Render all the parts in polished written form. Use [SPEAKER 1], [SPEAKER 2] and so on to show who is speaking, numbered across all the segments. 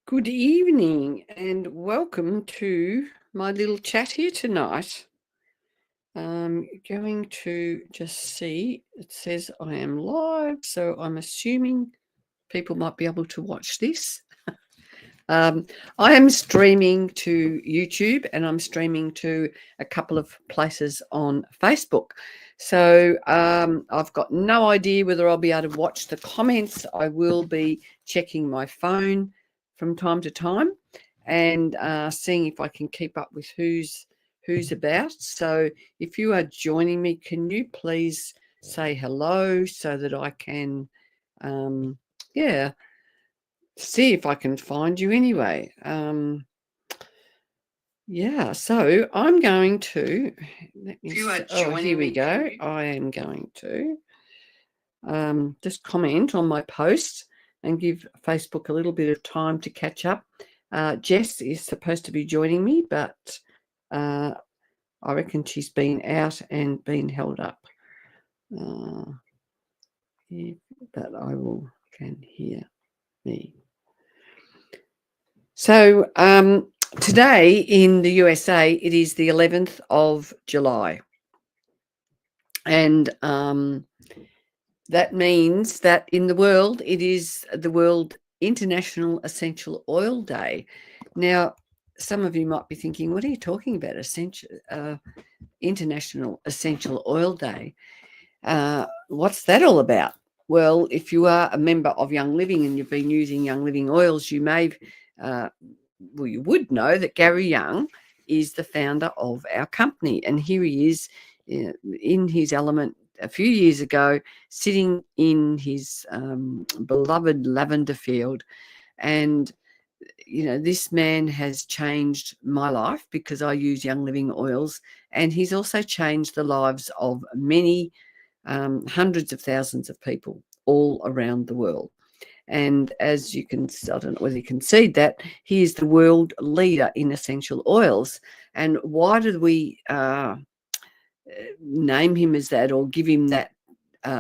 [SPEAKER 1] Good evening and welcome to my little chat here tonight. I'm going to just see, it says I am live, so I'm assuming people might be able to watch this. I am streaming to YouTube and I'm streaming to a couple of places on Facebook. So I've got no idea whether I'll be able to watch the comments. I will be checking my phone from time to time and seeing if I can keep up with who's about. So if you are joining me, can you please say hello so that I can, see if I can find you anyway. So I'm going to let me. Here we go. I am going to just comment on my post and give Facebook a little bit of time to catch up. Jess is supposed to be joining me, but I reckon she's been out and been held up. But I can hear me. So today in the USA, it is the 11th of July. And that means that in the world, it is the World International Essential Oil Day. Now, some of you might be thinking, what are you talking about, International Essential Oil Day? What's that all about? Well, if you are a member of Young Living and you've been using Young Living oils, you may you would know that Gary Young is the founder of our company, and here he is in his element a few years ago, sitting in his beloved lavender field. And this man has changed my life because I use Young Living oils, and he's also changed the lives of many hundreds of thousands of people all around the world. And as you can, I don't know whether you can see that, he is the world leader in essential oils. And why did we name him as that or give him that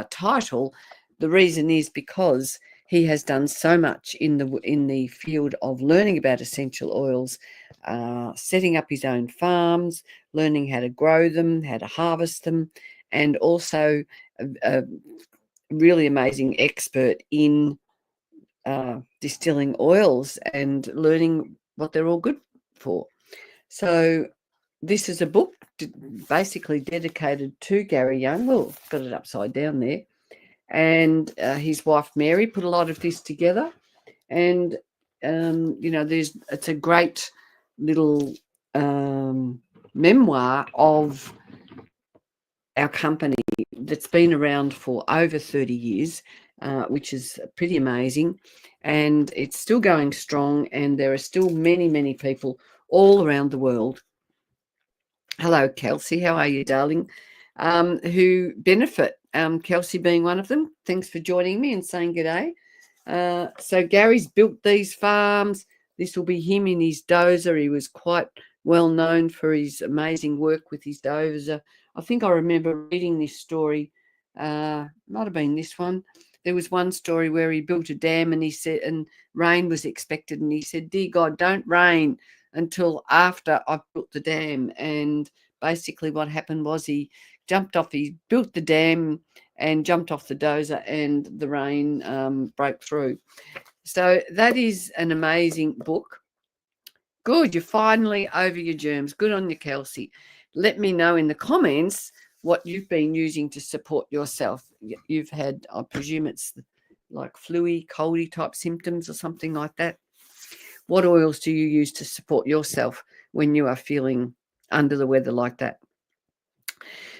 [SPEAKER 1] title? The reason is because he has done so much in the field of learning about essential oils, setting up his own farms, learning how to grow them, how to harvest them, and also a really amazing expert in distilling oils and learning what they're all good for. So this is a book basically dedicated to Gary Young. Well, got it upside down there. And his wife Mary put a lot of this together. And, it's a great little memoir of our company that's been around for over 30 years, which is pretty amazing. And it's still going strong, and there are still many, many people all around the world. Hello, Kelsey. How are you, darling? Who benefit, Kelsey being one of them. Thanks for joining me and saying good day. So Gary's built these farms. This will be him in his dozer. He was quite well known for his amazing work with his dozer. I think I remember reading this story. Might have been this one. There was one story where he built a dam and he said, and rain was expected, and he said, "Dear God, don't rain until after I've built the dam." And basically what happened was he built the dam and jumped off the dozer, and the rain broke through. So that is an amazing book. Good, you're finally over your germs. Good on you, Kelsey. Let me know in the comments what you've been using to support yourself. You've had, I presume it's like flu-y, coldy type symptoms or something like that. What oils do you use to support yourself when you are feeling under the weather like that?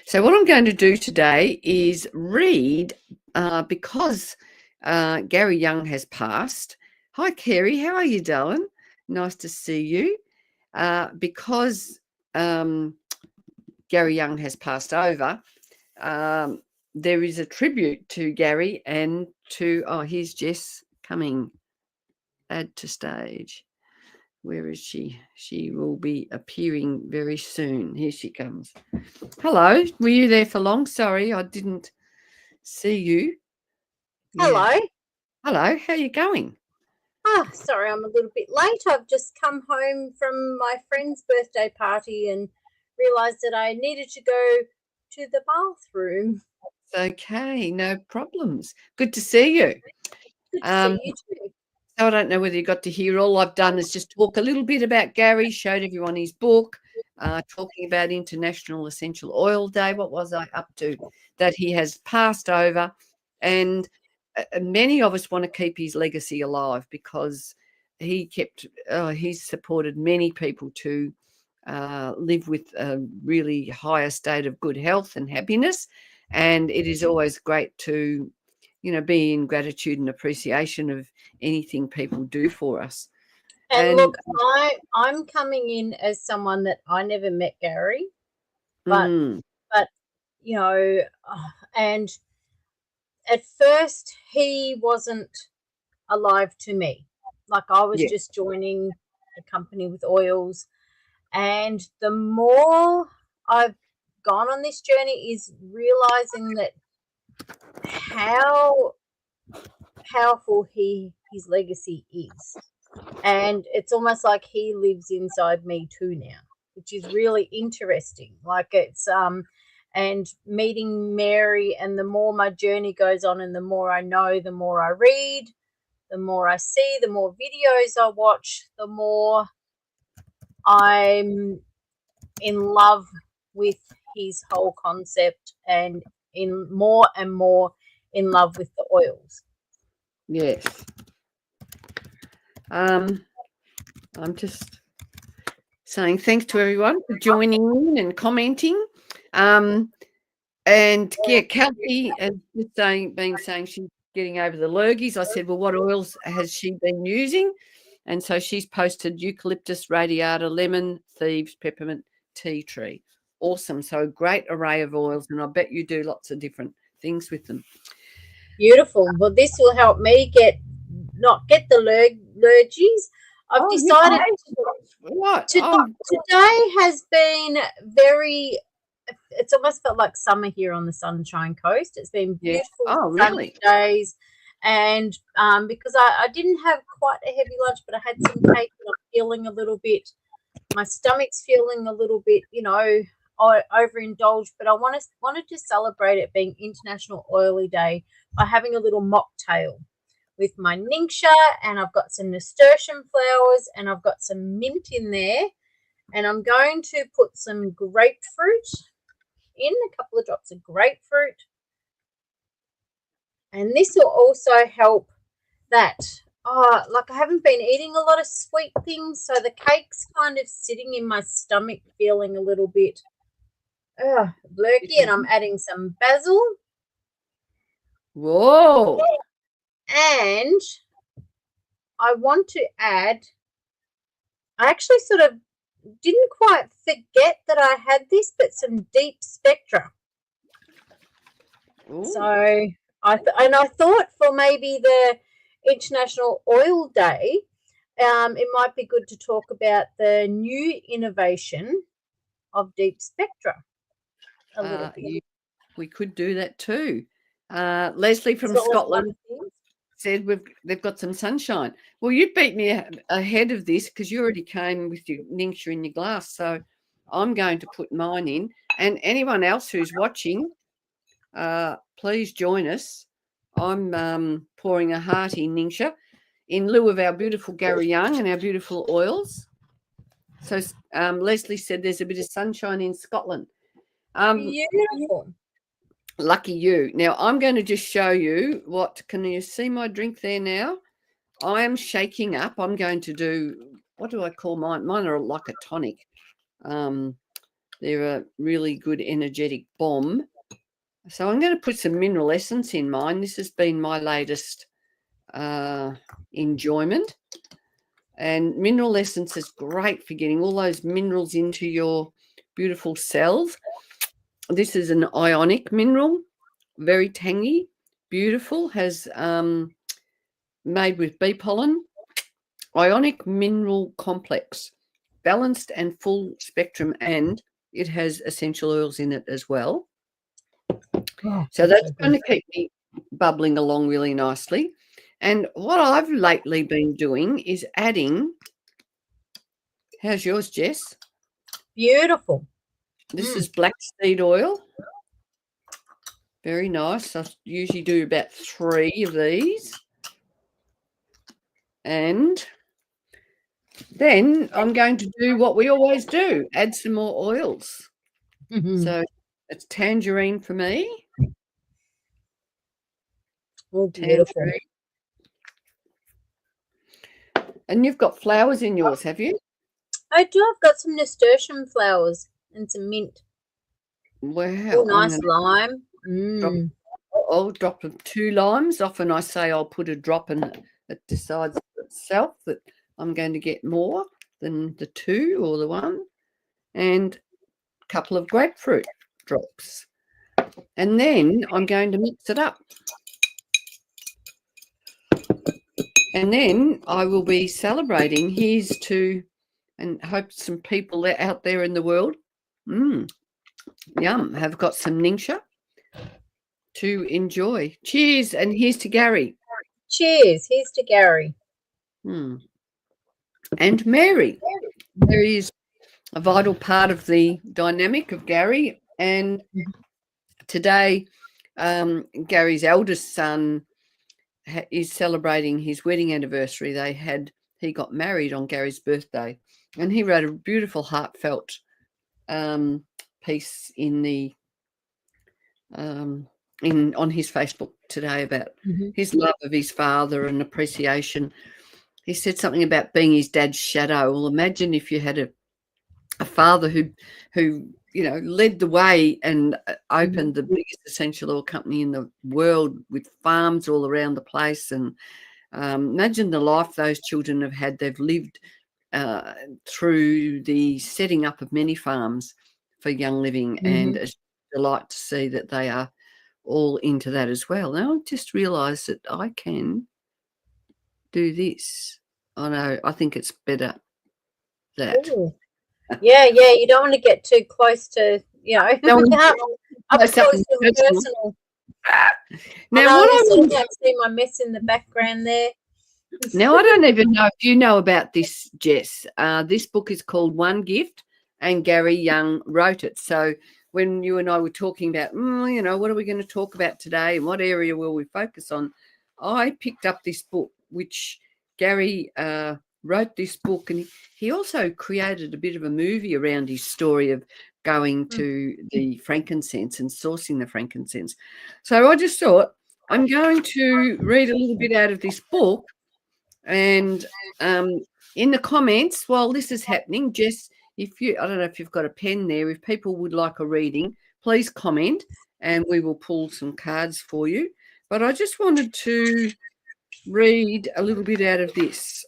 [SPEAKER 1] So what I'm going to do today is read, because Gary Young has passed. Hi, Kerry. How are you, darling? Nice to see you. Because Gary Young has passed over, there is a tribute to Gary and to, here's Jess coming. Add to stage. Where is she? She will be appearing very soon. Here she comes. Hello. Were you there for long? Sorry, I didn't see you.
[SPEAKER 2] Hello.
[SPEAKER 1] Hello. How are you going?
[SPEAKER 2] Sorry, I'm a little bit late. I've just come home from my friend's birthday party and realised that I needed to go to the bathroom.
[SPEAKER 1] Okay, no problems. Good to see you.
[SPEAKER 2] Good to see you too.
[SPEAKER 1] So I don't know whether you got to hear. All I've done is just talk a little bit about Gary, showed everyone his book, talking about International Essential Oil Day. What was I up to? That he has passed over, and many of us want to keep his legacy alive because he's supported many people to live with a really higher state of good health and happiness. And it is always great to, be in gratitude and appreciation of anything people do for us.
[SPEAKER 2] And look, I'm coming in as someone that I never met Gary, but and at first he wasn't alive to me. Like I was just joining a company with oils, and the more I've gone on this journey is realizing that how powerful his legacy is. And it's almost like he lives inside me too now, which is really interesting. Like it's and meeting Mary, and the more my journey goes on and the more I know, the more I read, the more I see, the more videos I watch, the more I'm in love with his whole concept and in more and more in love with the oils.
[SPEAKER 1] Yes. I'm just saying thanks to everyone for joining in and commenting. And yeah, Kelsey has just been saying she's getting over the lurgies. I said, well, what oils has she been using? And so she's posted eucalyptus, radiata, lemon, thieves, peppermint, tea tree. Awesome. So a great array of oils, and I bet you do lots of different things with them.
[SPEAKER 2] Beautiful. Well, this will help me not get the lurgies. I've decided today has been very, it's almost felt like summer here on the Sunshine Coast. It's been beautiful sunny days. And because I didn't have quite a heavy lunch, but I had some cake and I'm feeling a little bit, my stomach's feeling a little bit, overindulged. But I wanted to celebrate it being International Oily Day by having a little mocktail with my NingXia, and I've got some nasturtium flowers, and I've got some mint in there, and I'm going to put some grapefruit in, a couple of drops of grapefruit, and this will also help that like I haven't been eating a lot of sweet things, so the cake's kind of sitting in my stomach feeling a little bit blurky, and I'm adding some basil.
[SPEAKER 1] Whoa.
[SPEAKER 2] And I want to add, I actually sort of didn't quite forget that I had this, but some deep spectra. Ooh. So I thought for maybe the International Oil Day, it might be good to talk about the new innovation of deep spectra a little bit.
[SPEAKER 1] We could do that too. Leslie from Scotland said they've got some sunshine. Well, you beat me ahead of this because you already came with your NingXia in your glass. So I'm going to put mine in. And anyone else who's watching, please join us. I'm pouring a hearty NingXia in lieu of our beautiful Gary Young and our beautiful oils. So Leslie said there's a bit of sunshine in Scotland.
[SPEAKER 2] Beautiful.
[SPEAKER 1] Lucky you. Now, I'm going to just show you can you see my drink there now? I am shaking up. I'm going to do, what do I call mine? Mine are like a tonic. They're a really good energetic bomb. So I'm going to put some mineral essence in mine. This has been my latest enjoyment. And mineral essence is great for getting all those minerals into your beautiful cells. This is an ionic mineral, very tangy, beautiful, has made with bee pollen. Ionic mineral complex, balanced and full spectrum, and it has essential oils in it as well. So that's going to keep me bubbling along really nicely. And what I've lately been doing is adding, how's yours, Jess?
[SPEAKER 2] Beautiful.
[SPEAKER 1] This is black seed oil. Very nice. I usually do about 3 of these. And then I'm going to do what we always do, add some more oils. So it's tangerine for me.
[SPEAKER 2] Oh, beautiful.
[SPEAKER 1] Tangerine. And you've got flowers in yours, have you?
[SPEAKER 2] I do. I've got some nasturtium flowers and some mint.
[SPEAKER 1] Wow.
[SPEAKER 2] Oh, nice lime.
[SPEAKER 1] I'll drop 2 limes. Often I say I'll put a drop and it decides itself that I'm going to get more than the 2 or the 1. And a couple of grapefruit drops. And then I'm going to mix it up. And then I will be celebrating. Here's to, and hope some people out there in the world, yum, have got some NingXia to enjoy. Cheers. And here's to Gary.
[SPEAKER 2] Cheers. Here's to Gary.
[SPEAKER 1] And Mary. Mary is a vital part of the dynamic of Gary. And today, Gary's eldest son is celebrating his wedding anniversary. He got married on Gary's birthday, and he wrote a beautiful, heartfelt piece in the on his Facebook today about his love of his father and appreciation. He said something about being his dad's shadow. Well, imagine if you had a father who led the way and opened the biggest essential oil company in the world with farms all around the place. And imagine the life those children have had. They've lived through the setting up of many farms for young living, and it's a delight to see that they are all into that as well. Now I've just realised that I can do this. I know, I think it's better that.
[SPEAKER 2] Ooh. Yeah, you don't want to get too close to, up close and personal.
[SPEAKER 1] Now, what
[SPEAKER 2] I can see my mess in the background there.
[SPEAKER 1] Now, I don't even know if you know about this, Jess. This book is called One Gift, and Gary Young wrote it. So when you and I were talking about, what are we going to talk about today and what area will we focus on, I picked up this book, which Gary wrote this book, and he also created a bit of a movie around his story of going to the frankincense and sourcing the frankincense. So I just thought I'm going to read a little bit out of this book, and in the comments while this is happening, Jess, I don't know if you've got a pen there, if people would like a reading, please comment and we will pull some cards for you. But I just wanted to read a little bit out of this.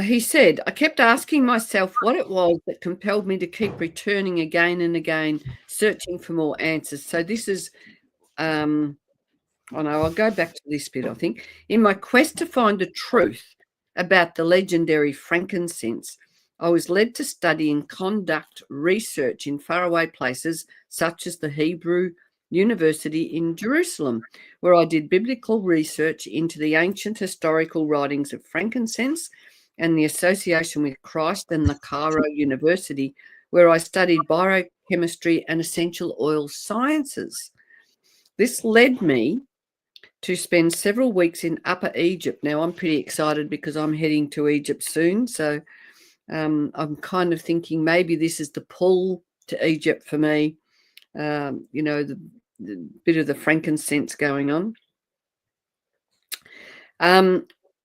[SPEAKER 1] He said, I kept asking myself what it was that compelled me to keep returning again and again, searching for more answers. So this is, I'll go back to this bit, I think. In my quest to find the truth about the legendary frankincense, I was led to study and conduct research in faraway places such as the Hebrew University in Jerusalem, where I did biblical research into the ancient historical writings of frankincense and the association with Christ, and the Cairo University, where I studied biochemistry and essential oil sciences. This led me to spend several weeks in Upper Egypt. Now, I'm pretty excited because I'm heading to Egypt soon. So I'm kind of thinking maybe this is the pull to Egypt for me, the bit of the frankincense going on.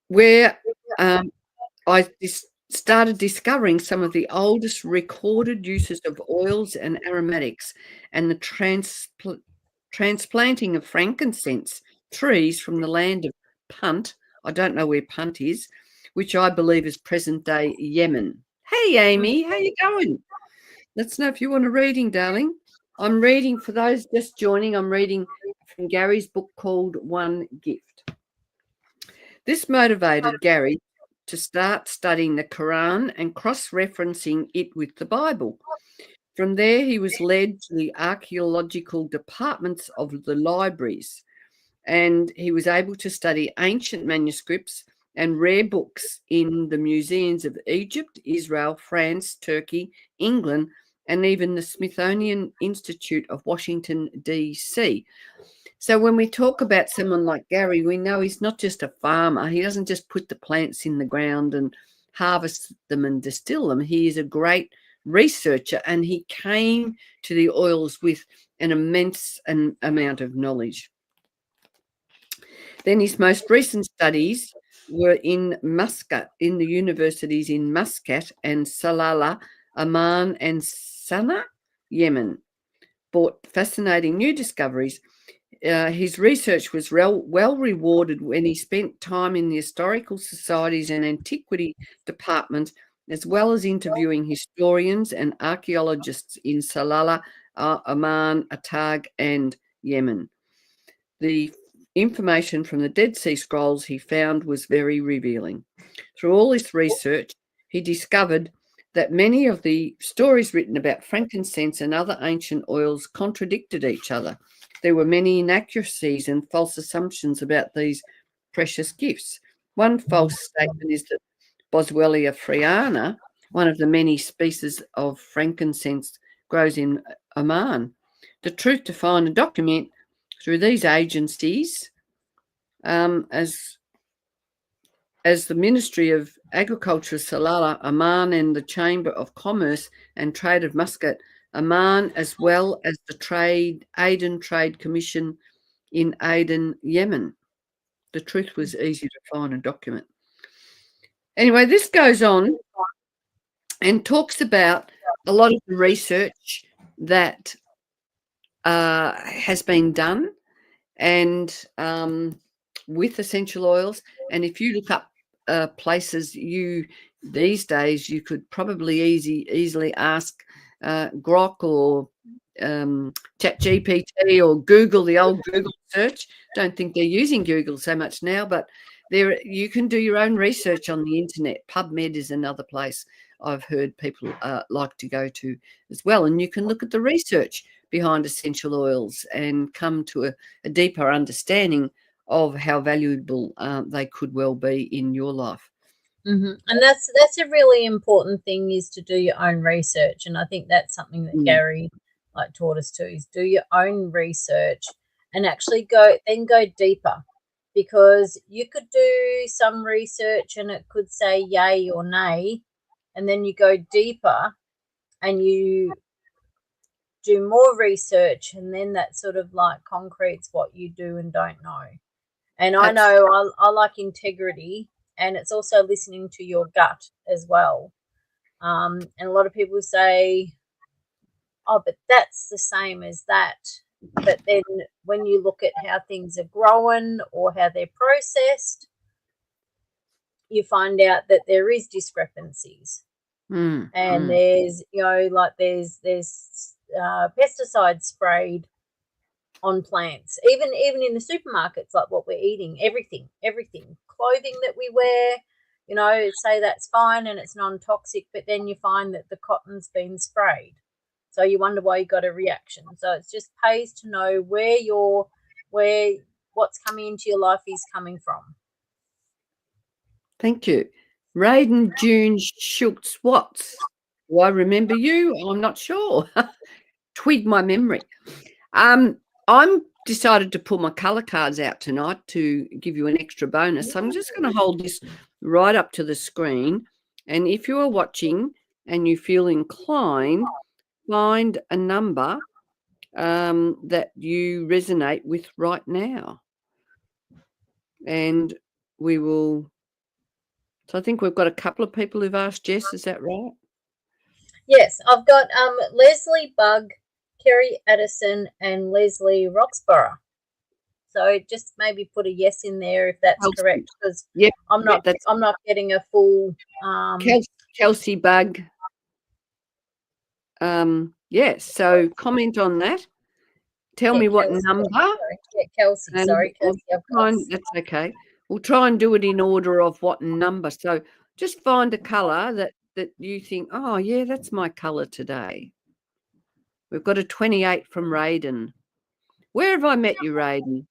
[SPEAKER 1] Where I started discovering some of the oldest recorded uses of oils and aromatics, and the transplanting of frankincense trees from the land of Punt. I don't know where Punt is, which I believe is present-day Yemen. Hey, Amy, how you going? Let us know if you want a reading, darling. I'm reading, for those just joining, I'm reading from Gary's book called One Gift. This motivated Gary to start studying the Quran and cross-referencing it with the Bible. From there, he was led to the archaeological departments of the libraries, and he was able to study ancient manuscripts and rare books in the museums of Egypt, Israel, France, Turkey, England, and even the Smithsonian Institute of Washington, D.C. So when we talk about someone like Gary, we know he's not just a farmer. He doesn't just put the plants in the ground and harvest them and distill them. He is a great researcher, and he came to the oils with an immense amount of knowledge. Then his most recent studies were in Muscat, in the universities in Muscat and Salalah, Amman and Sana'a, Yemen, brought fascinating new discoveries. His research was well rewarded when he spent time in the historical societies and antiquity department, as well as interviewing historians and archaeologists in Salalah, Amman, Atag, and Yemen. The information from the Dead Sea Scrolls he found was very revealing. Through all this research, he discovered that many of the stories written about frankincense and other ancient oils contradicted each other. There were many inaccuracies and false assumptions about these precious gifts. One false statement is that Boswellia freana, one of the many species of frankincense, grows in Oman. The truth to find a document through these agencies, as the Ministry of Agriculture of Salalah, Oman, and the Chamber of Commerce and Trade of Muscat, Oman, as well as the Aden Trade Commission in Aden, Yemen. The truth was easy to find a document. Anyway, this goes on and talks about a lot of the research that has been done and with essential oils. And if you look up places, these days you could probably easily ask Grok or ChatGPT or Google, the old Google search. Don't think they're using Google so much now, but you can do your own research on the internet. PubMed is another place I've heard people like to go to as well. And you can look at the research behind essential oils and come to a deeper understanding of how valuable they could well be in your life.
[SPEAKER 2] Mm-hmm. And that's a really important thing, is to do your own research. And I think that's something that Gary taught us to, is do your own research and actually go deeper, because you could do some research and it could say yay or nay, and then you go deeper and you do more research, and then that sort of concretes what you do and don't know. And I know I like integrity, and it's also listening to your gut as well. And a lot of people say, oh, but that's the same as that. But then when you look at how things are grown or how they're processed, you find out that there is discrepancies. And there's, there's pesticides sprayed on plants, even in the supermarkets, like what we're eating, everything, clothing that we wear, say that's fine and it's non-toxic, but then you find that the cotton's been sprayed, so you wonder why you got a reaction. So it's just pays to know where what's coming into your life is coming from.
[SPEAKER 1] Thank you. Raiden June Schultz Watts. Do I remember you? I'm not sure. Twig my memory. I'm decided to pull my colour cards out tonight to give you an extra bonus. So I'm just going to hold this right up to the screen. And if you are watching and you feel inclined, find a number that you resonate with right now. And we will... So I think we've got a couple of people who've asked Jess, is that right?
[SPEAKER 2] Yes, I've got Leslie Bug, Kerry Addison, and Leslie Roxborough. So just maybe put a yes in there if that's correct, because I'm not getting a full
[SPEAKER 1] Kelsey Bug. Yes, so comment on that. Tell me what
[SPEAKER 2] Kelsey,
[SPEAKER 1] number.
[SPEAKER 2] Kelsey, sorry. Kelsey,
[SPEAKER 1] that's okay. We'll try and do it in order of what number. So just find a colour that you think, oh, yeah, that's my colour today. We've got a 28 from Raiden. Where have I met you, Raiden?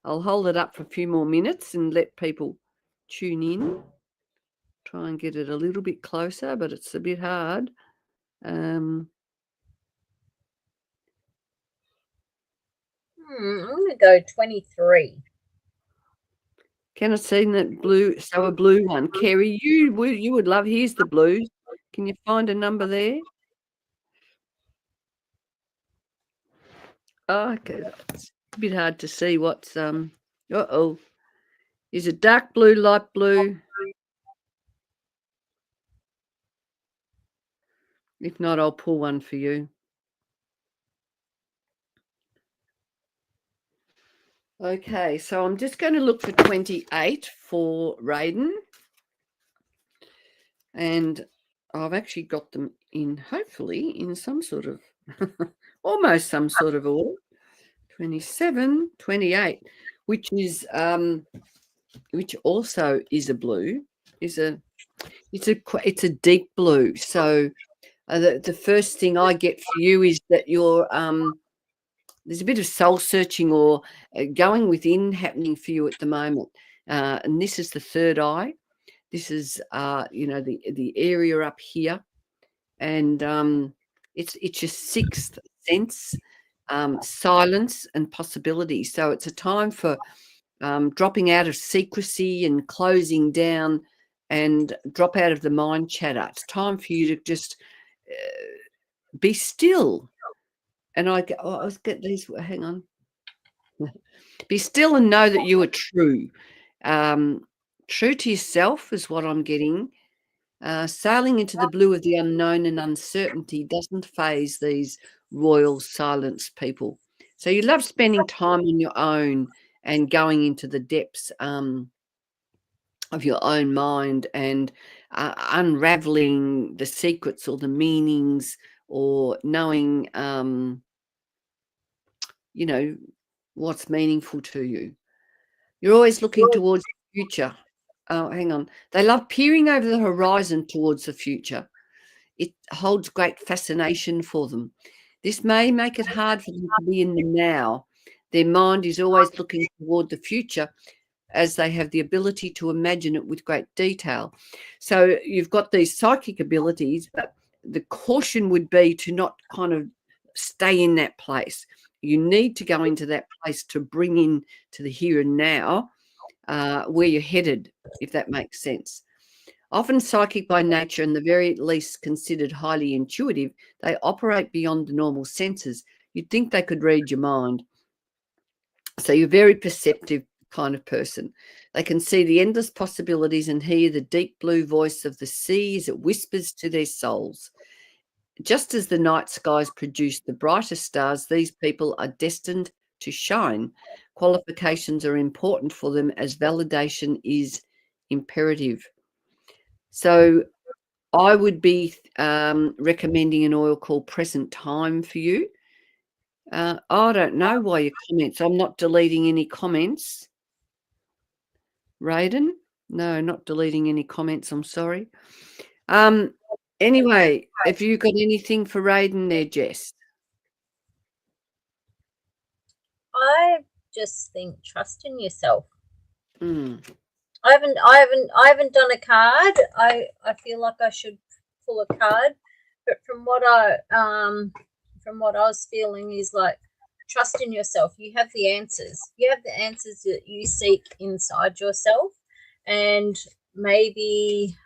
[SPEAKER 1] I'll hold it up for a few more minutes and let people tune in. Try and get it a little bit closer, but it's a bit hard.
[SPEAKER 2] I'm going to go 23.
[SPEAKER 1] Can I see that blue? So a blue one. Kerry, you would love. Here's the blues. Can you find a number there? Oh, okay. It's a bit hard to see what's uh-oh. Is it dark blue, light blue? If not, I'll pull one for you. Okay, so I'm just going to look for 28 for Raiden. And I've actually got them in, hopefully, in some sort of, almost some sort of order. 27, 28, which is, which also is a blue, it's a deep blue. So the first thing I get for you is that you're, there's a bit of soul searching or going within happening for you at the moment. And this is the third eye. This is, the area up here, and it's your sixth sense, silence and possibility. So it's a time for dropping out of secrecy and closing down, and drop out of the mind chatter. It's time for you to just be still. And I was get these. Hang on. Be still and know that you are true. True to yourself is what I'm getting. Sailing into the blue of the unknown and uncertainty doesn't faze these royal silence people. So you love spending time on your own and going into the depths of your own mind and unraveling the secrets or the meanings, or knowing, what's meaningful to you. You're always looking towards the future. Oh, hang on. They love peering over the horizon towards the future. It holds great fascination for them. This may make it hard for them to be in the now. Their mind is always looking toward the future, as they have the ability to imagine it with great detail. So you've got these psychic abilities, but the caution would be to not kind of stay in that place. You need to go into that place to bring in to the here and now, where you're headed, if that makes sense. Often psychic by nature and the very least considered highly intuitive, they operate beyond the normal senses. You'd think they could read your mind. So you're a very perceptive kind of person. They can see the endless possibilities and hear the deep blue voice of the sea as it whispers to their souls. Just as the night skies produce the brightest stars, these people are destined to shine. Qualifications are important for them, as validation is imperative. So I would be recommending an oil called Present Time for you. I don't know why your comments. I'm not deleting any comments. Raiden? No, not deleting any comments. I'm sorry. Anyway, have you got anything for Raiden there, Jess?
[SPEAKER 2] I just think trust in yourself.
[SPEAKER 1] Mm.
[SPEAKER 2] I haven't done a card. I feel like I should pull a card, but from what I was feeling is like, trust in yourself. You have the answers. You have the answers that you seek inside yourself, and maybe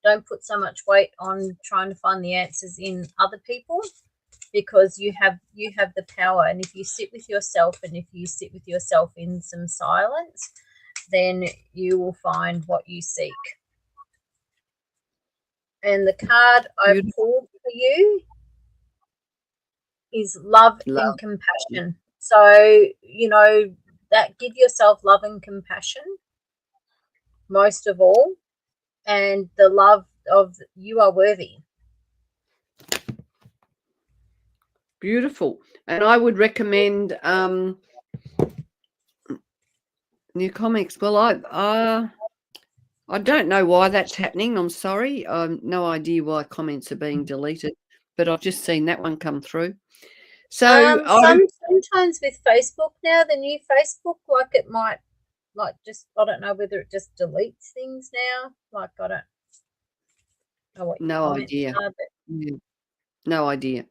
[SPEAKER 2] don't put so much weight on trying to find the answers in other people, because you have the power. And if you sit with yourself, and if you sit with yourself in some silence, then you will find what you seek. And the card I pulled for you is love and compassion. So, that give yourself love and compassion most of all, and the love of you are worthy.
[SPEAKER 1] Beautiful. And I would recommend new comics. Well, I don't know why that's happening. I'm sorry. No idea why comments are being deleted. but I've just seen that one come through. So
[SPEAKER 2] sometimes with Facebook now, the new Facebook, like it might just, I don't know whether it just deletes things now. Like I don't know what your comments are, but
[SPEAKER 1] no idea.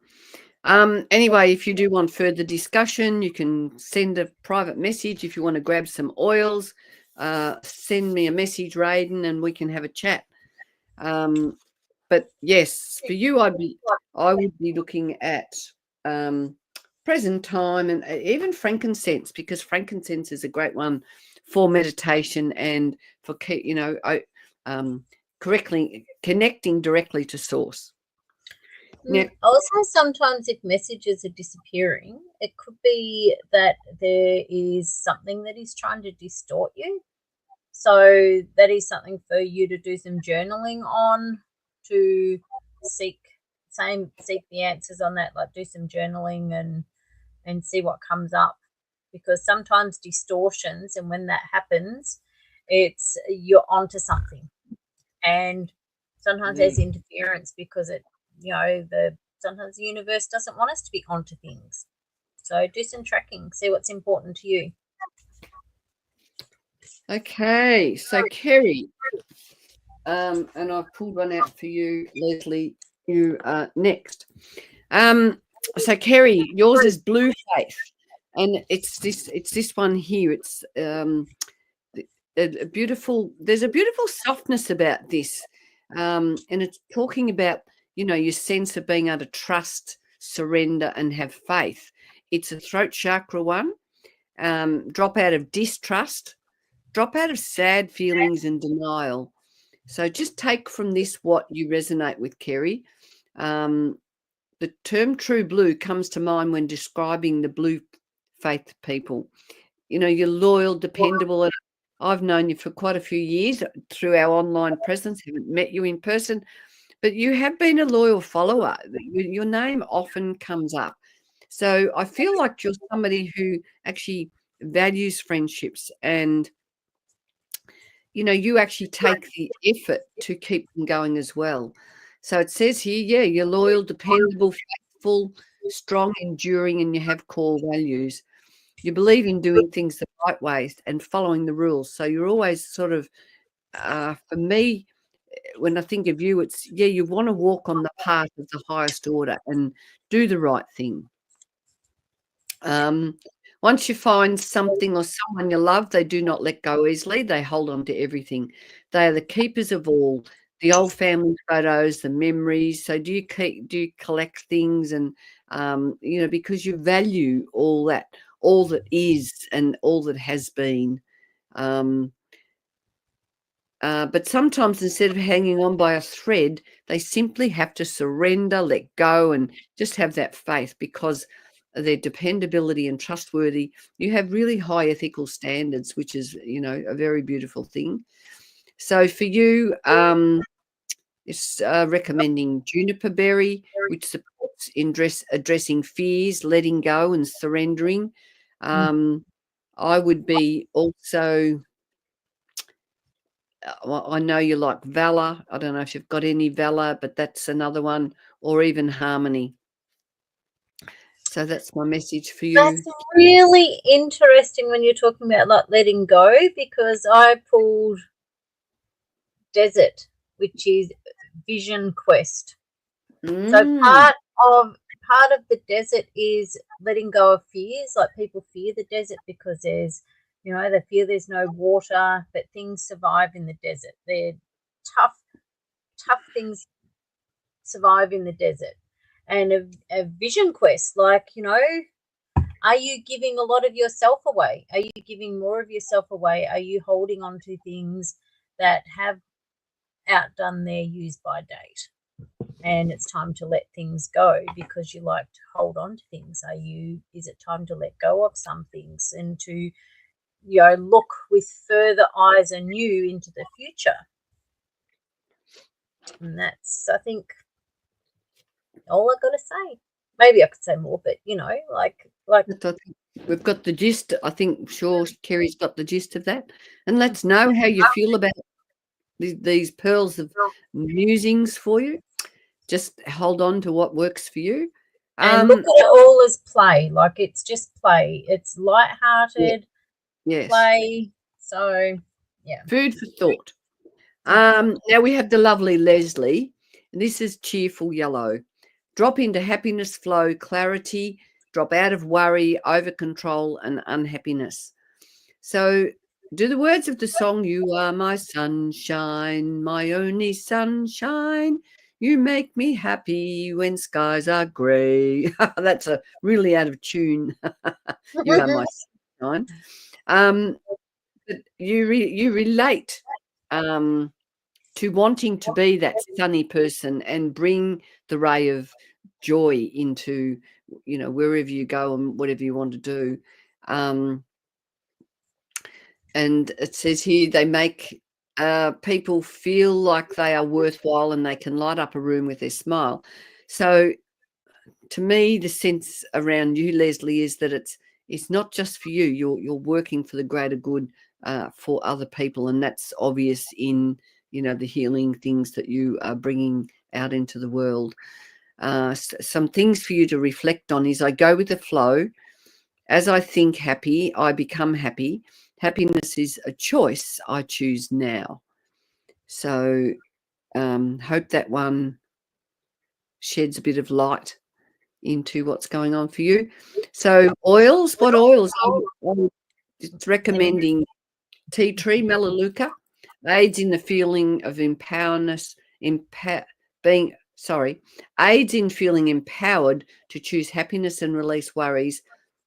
[SPEAKER 1] Anyway, if you do want further discussion, you can send a private message. If you want to grab some oils, send me a message, Raiden, and we can have a chat. But yes, for you, I would be looking at present time and even frankincense, because frankincense is a great one for meditation and for correctly connecting directly to source.
[SPEAKER 2] Now, also, sometimes if messages are disappearing, it could be that there is something that is trying to distort you. So that is something for you to do some journaling on, to seek the answers on that, like do some journaling and see what comes up, because sometimes distortions, and when that happens, it's you're onto something, and sometimes there's interference because it, sometimes the universe doesn't want us to be onto things. So do some tracking, see what's important to you.
[SPEAKER 1] Okay, so Kerry, and I've pulled one out for you, Leslie. You are next. So Kerry, yours is blue faith, and it's this one here. It's a beautiful. There's a beautiful softness about this, and it's talking about your sense of being able to trust, surrender, and have faith. It's a throat chakra one. Drop out of distrust, drop out of sad feelings and denial. So just take from this what you resonate with, Kerry. The term true blue comes to mind when describing the blue faith people. You're loyal, dependable, and I've known you for quite a few years through our online presence. Haven't met you in person, but you have been a loyal follower. Your name often comes up. So I feel like you're somebody who actually values friendships, and you actually take the effort to keep them going as well. So it says here, you're loyal, dependable, faithful, strong, enduring, and you have core values. You believe in doing things the right way and following the rules. So you're always sort of, for me, when I think of you, it's, you want to walk on the path of the highest order and do the right thing. Once you find something or someone you love, they do not let go easily. They hold on to everything. They are the keepers of all, the old family photos, the memories. So do you collect things, and because you value all that is and all that has been. But sometimes instead of hanging on by a thread, they simply have to surrender, let go, and just have that faith, because their dependability and trustworthy. You have really high ethical standards, which is, a very beautiful thing. So for you, it's recommending juniper berry, which supports in addressing fears, letting go, and surrendering. I would be also. I know you like valor. I don't know if you've got any valor, but that's another one, or even harmony. So that's my message for you.
[SPEAKER 2] That's really interesting when you're talking about like letting go, because I pulled desert, which is vision quest. So part of the desert is letting go of fears. Like people fear the desert because there's, they fear there's no water, but things survive in the desert. They're tough things survive in the desert. And a vision quest, like, are you giving a lot of yourself away? Are you giving more of yourself away? Are you holding on to things that have outdone their use by date? And it's time to let things go because you like to hold on to things. Is it time to let go of some things and to, look with further eyes anew into the future? And that's, I think, all I've got to say. Maybe I could say more, but like
[SPEAKER 1] we've got the gist. I think Kerry's got the gist of that. And let's know how you feel about these pearls of musings for you. just hold on to what works for you.
[SPEAKER 2] And look at it all as play, like it's just play. It's light-hearted
[SPEAKER 1] yes,
[SPEAKER 2] play. So, yeah.
[SPEAKER 1] food for thought. Now we have the lovely Leslie, and this is cheerful yellow. Drop into happiness, flow, clarity, drop out of worry, over control, and unhappiness. So, do the words of the song, "You are my sunshine, my only sunshine. You make me happy when skies are grey." That's a really out of tune. You are my sunshine. But you relate to wanting to be that sunny person and bring the ray of joy into, wherever you go and whatever you want to do. And it says here they make people feel like they are worthwhile and they can light up a room with their smile. So to me, the sense around you, Leslie, is that it's not just for you. You're working for the greater good for other people, and that's obvious in the healing things that you are bringing out into the world. Some things for you to reflect on is: I go with the flow. As I think happy, I become happy. Happiness is a choice I choose now. So hope that one sheds a bit of light into what's going on for you. So oils, what oils? It's recommending tea tree, melaleuca, aids in the feeling of aids in feeling empowered to choose happiness and release worries,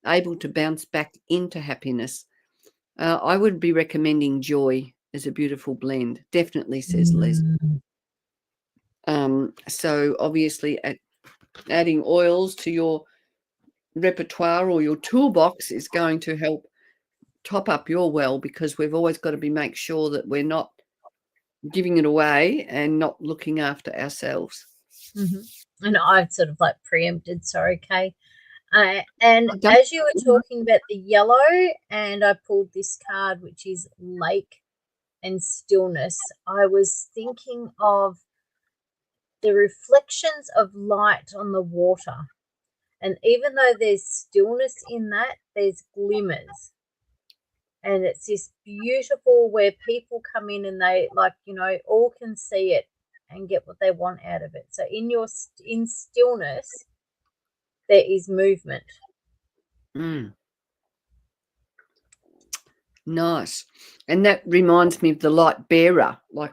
[SPEAKER 1] able to bounce back into happiness. I would be recommending joy as a beautiful blend. Definitely, says Les. So obviously adding oils to your repertoire or your toolbox is going to help top up your well, because we've always got to make sure that we're not giving it away and not looking after ourselves.
[SPEAKER 2] And I've sort of like preempted, sorry, Kay. And as you were talking about the yellow, and I pulled this card, which is lake and stillness, I was thinking of the reflections of light on the water. And even though there's stillness in that, there's glimmers. And it's this beautiful where people come in and they all can see it and get what they want out of it. So in stillness, there is movement.
[SPEAKER 1] Nice. And that reminds me of the light bearer, like,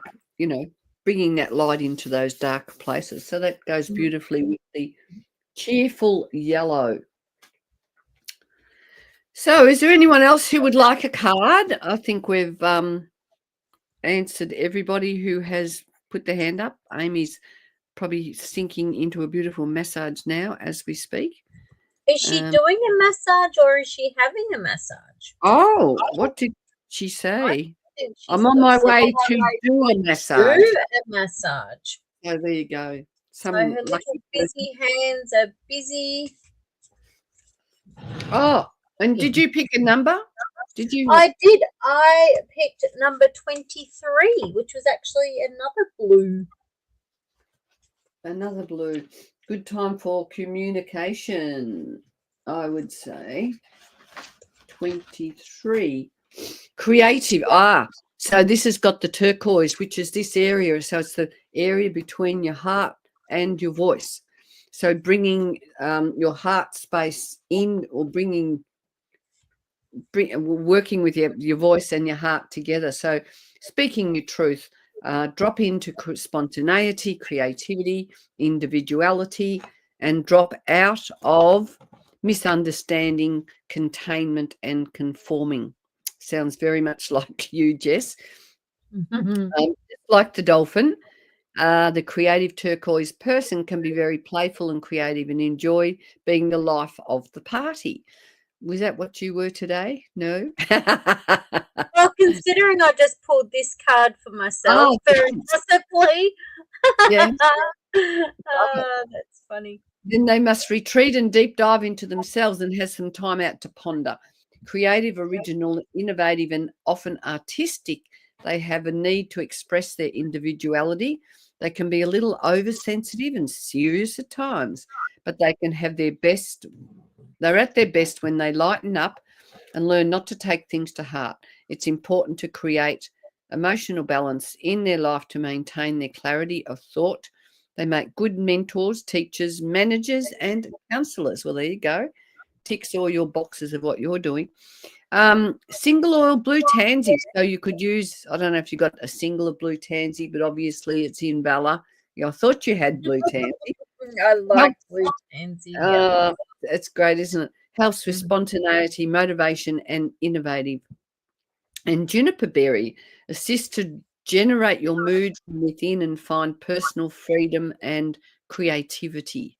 [SPEAKER 1] bringing that light into those dark places. So that goes beautifully with the cheerful yellow. So is there anyone else who would like a card? I think we've answered everybody who has put their hand up. Amy's probably sinking into a beautiful massage now as we speak.
[SPEAKER 2] Is she doing a massage or is she having a massage?
[SPEAKER 1] Oh, what did she say? I'm on my way to do a massage.
[SPEAKER 2] Do a massage.
[SPEAKER 1] Oh, there you go.
[SPEAKER 2] So her little busy hands are busy.
[SPEAKER 1] Oh, and did you pick a number? Did you?
[SPEAKER 2] I did. I picked number 23, which was actually another blue.
[SPEAKER 1] Another blue. Good time for communication, I would say. 23. Creative. So this has got the turquoise, which is this area. So it's the area between your heart and your voice. So bringing your heart space in, or working with your voice and your heart together. So speaking your truth, drop into spontaneity, creativity, individuality, and drop out of misunderstanding, containment, and conforming. Sounds very much like you, Jess. Like the dolphin, the creative turquoise person can be very playful and creative and enjoy being the life of the party. Was that what you were today? No.
[SPEAKER 2] Well, considering I just pulled this card for myself, very possibly.
[SPEAKER 1] Yeah.
[SPEAKER 2] That's funny.
[SPEAKER 1] Then they must retreat and deep dive into themselves and have some time out to ponder. Creative, original, innovative, and often artistic, they have a need to express their individuality. They can be a little oversensitive and serious at times, but they can have their best. They're at their best when they lighten up and learn not to take things to heart. It's important to create emotional balance in their life to maintain their clarity of thought. They make good mentors, teachers, managers, and counselors. Well, there you go. Ticks all your boxes of what you're doing. Single oil blue tansy. So you could use, I don't know if you got a single of blue tansy, but obviously it's in Bella. Yeah, I thought you had blue tansy.
[SPEAKER 2] I like blue tansy.
[SPEAKER 1] It's great, isn't it? Helps with spontaneity, motivation, and innovative. And juniper berry assists to generate your mood from within and find personal freedom and creativity.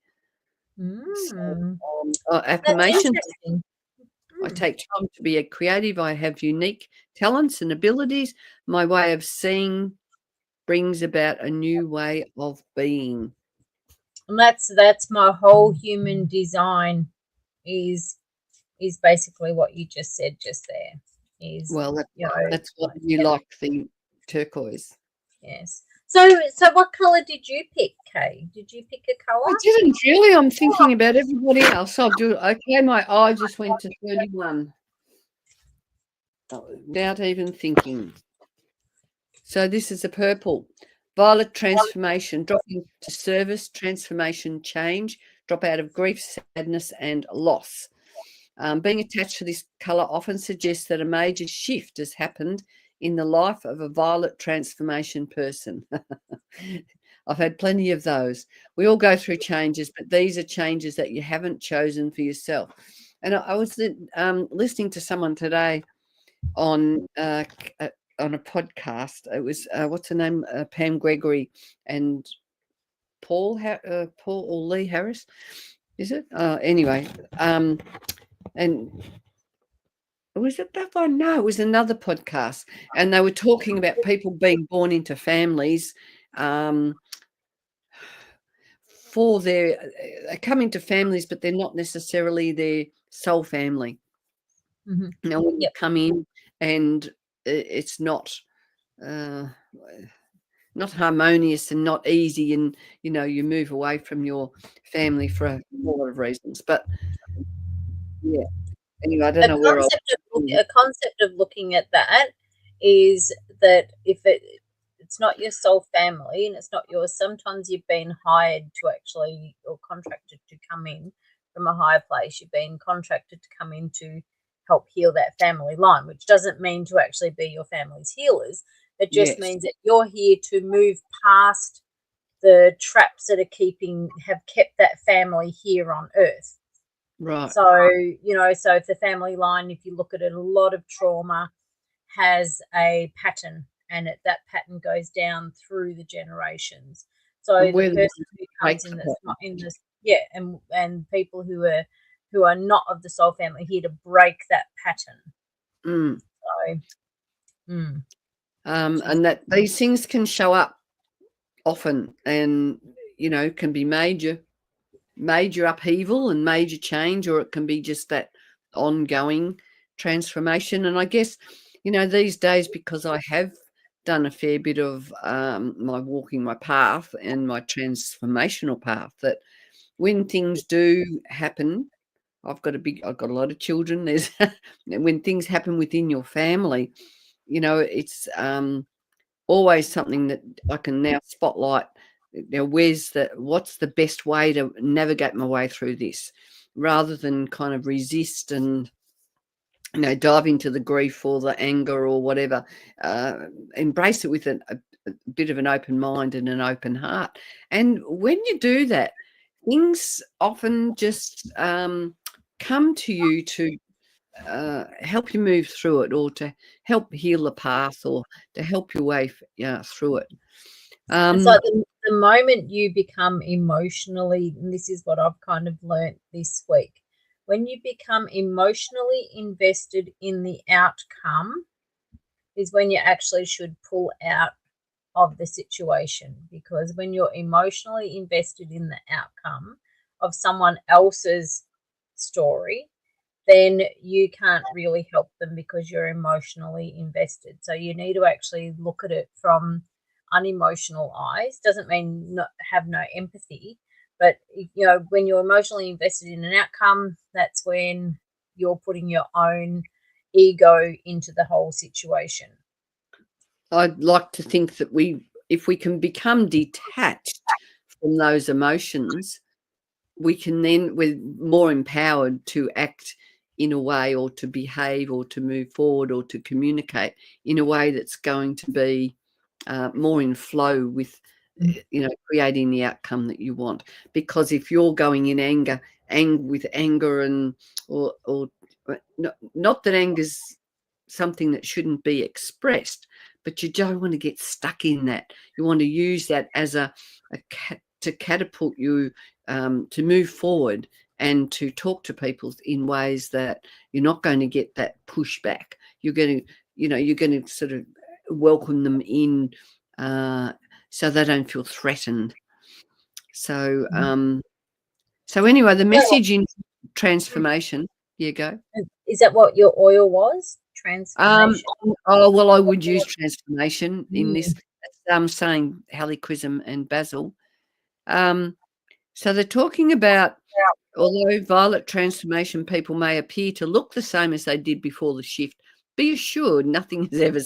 [SPEAKER 1] So, affirmation. I take time to be a creative. I have unique talents and abilities. My way of seeing brings about a new way of being.
[SPEAKER 2] And that's my whole human design is basically what you just said just there. Is
[SPEAKER 1] that's what you like, the turquoise.
[SPEAKER 2] Yes. So what colour did you pick, Kay? Did you pick a colour?
[SPEAKER 1] I didn't really. I'm thinking about everybody else. I'll do okay. My eye just went to 31 without even thinking. So this is a purple. Violet transformation, dropping to service, transformation, change, drop out of grief, sadness, and loss. Being attached to this colour often suggests that a major shift has happened in the life of a violet transformation person. I've had plenty of those. We all go through changes, but these are changes that you haven't chosen for yourself. And I was listening to someone today on a podcast. It was what's her name, Pam Gregory and Paul or Lee Harris, is it? Anyway, and was it that one? No, it was another podcast, and they were talking about people being born into families. For they come into families, but they're not necessarily their soul family. When you come in, and it's not harmonious and not easy, and you move away from your family for a lot of reasons. But yeah, anyway, I don't know where
[SPEAKER 2] a concept of looking at that is that if it's not your soul family and it's not yours, sometimes you've been hired to actually, or contracted to come in from a higher place. You've been contracted to come in to help heal that family line, which doesn't mean to actually be your family's healers. It just means that you're here to move past the traps that have kept that family here on earth.
[SPEAKER 1] Right.
[SPEAKER 2] So, so if the family line, if you look at it, a lot of trauma has a pattern, and that pattern goes down through the generations. So the person who comes in that's not in this, and people who are not of the soul family here to break that pattern.
[SPEAKER 1] And that these things can show up often, and can be major upheaval and major change, or it can be just that ongoing transformation. And I guess these days, because I have done a fair bit of my walking my path and my transformational path, that when things do happen, I've got a lot of children. There's when things happen within your family, it's always something that I can now spotlight. What's the best way to navigate my way through this, rather than kind of resist and dive into the grief or the anger or whatever. Embrace it with a bit of an open mind and an open heart. And when you do that, things often just come to you to help you move through it, or to help heal the path, or to help your way through it.
[SPEAKER 2] So the moment you become emotionally, and this is what I've kind of learnt this week, when you become emotionally invested in the outcome is when you actually should pull out of the situation. Because when you're emotionally invested in the outcome of someone else's story, then you can't really help them because you're emotionally invested. So you need to actually look at it from unemotional eyes. Doesn't mean not have no empathy, but when you're emotionally invested in an outcome, that's when you're putting your own ego into the whole situation.
[SPEAKER 1] I'd like to think that if we can become detached from those emotions, we're more empowered to act in a way, or to behave, or to move forward, or to communicate in a way that's going to be more in flow with, creating the outcome that you want. Because if you're going in with anger, and or not that anger's something that shouldn't be expressed, but you don't want to get stuck in that. You want to use that as to catapult you to move forward, and to talk to people in ways that you're not going to get that pushback. You're going to sort of welcome them in, so they don't feel threatened. So anyway, the message in transformation. You go.
[SPEAKER 2] Is that what your oil was? Transformation.
[SPEAKER 1] Well, I would use transformation in this. Saying helichrysum and basil. So they're talking about, although violet transformation people may appear to look the same as they did before the shift, be assured nothing is ever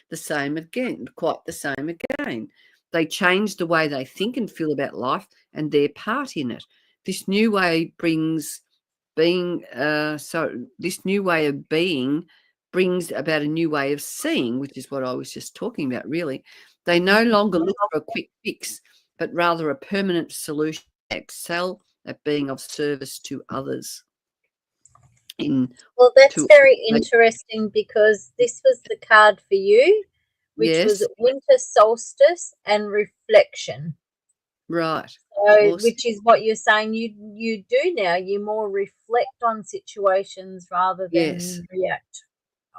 [SPEAKER 1] the same again, quite the same again. They change the way they think and feel about life and their part in it. This new way brings about a new way of seeing, which is what I was just talking about, really. They no longer look for a quick fix, but rather a permanent solution, excel at being of service to others.
[SPEAKER 2] Well, that's very interesting, because this was the card for you, which was winter solstice and reflection.
[SPEAKER 1] Right.
[SPEAKER 2] So, awesome. Which is what you're saying you do now. You more reflect on situations rather than react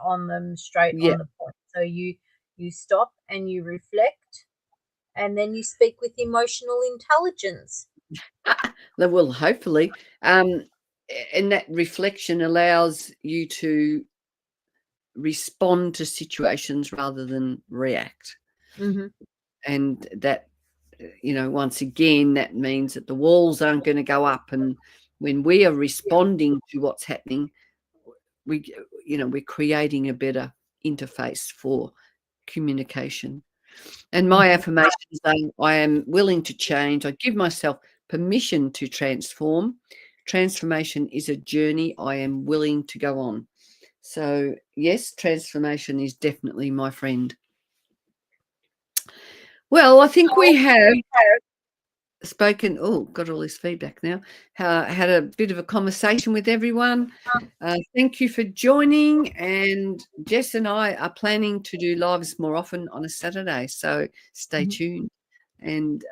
[SPEAKER 2] on them straight on the point. So you stop and you reflect, and then you speak with emotional intelligence.
[SPEAKER 1] Well, hopefully. And that reflection allows you to respond to situations rather than react.
[SPEAKER 2] Mm-hmm.
[SPEAKER 1] And that, once again, that means that the walls aren't going to go up. And when we are responding to what's happening, we're creating a better interface for communication. And my affirmations are, I am willing to change. I give myself permission to transform. Transformation is a journey I am willing to go on. So, yes, transformation is definitely my friend. Well, I think we have spoken. Oh, got all this feedback now. Had a bit of a conversation with everyone. Thank you for joining. And Jess and I are planning to do lives more often on a Saturday. So stay tuned and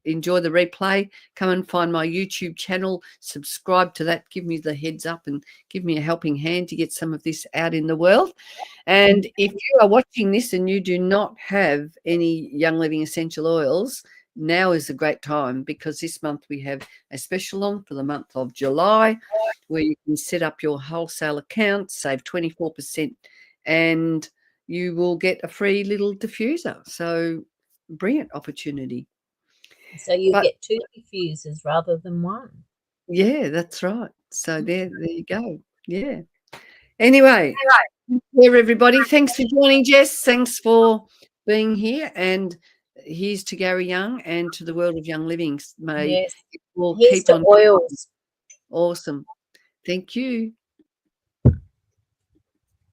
[SPEAKER 1] enjoy the replay. Come and find my YouTube channel. Subscribe to that. Give me the heads up and give me a helping hand to get some of this out in the world. And if you are watching this and you do not have any Young Living essential oils, now is a great time, because this month we have a special on for the month of July, where you can set up your wholesale account, save 24%, and you will get a free little diffuser. So brilliant opportunity.
[SPEAKER 2] So you get 2 diffusers rather than 1.
[SPEAKER 1] Yeah, that's right. So there you go. Yeah. Anyway, here everybody. Thanks for joining, Jess. Thanks for being here. And here's to Gary Young and to the world of Young Living. May it will keep on.
[SPEAKER 2] Oils.
[SPEAKER 1] Awesome. Thank you.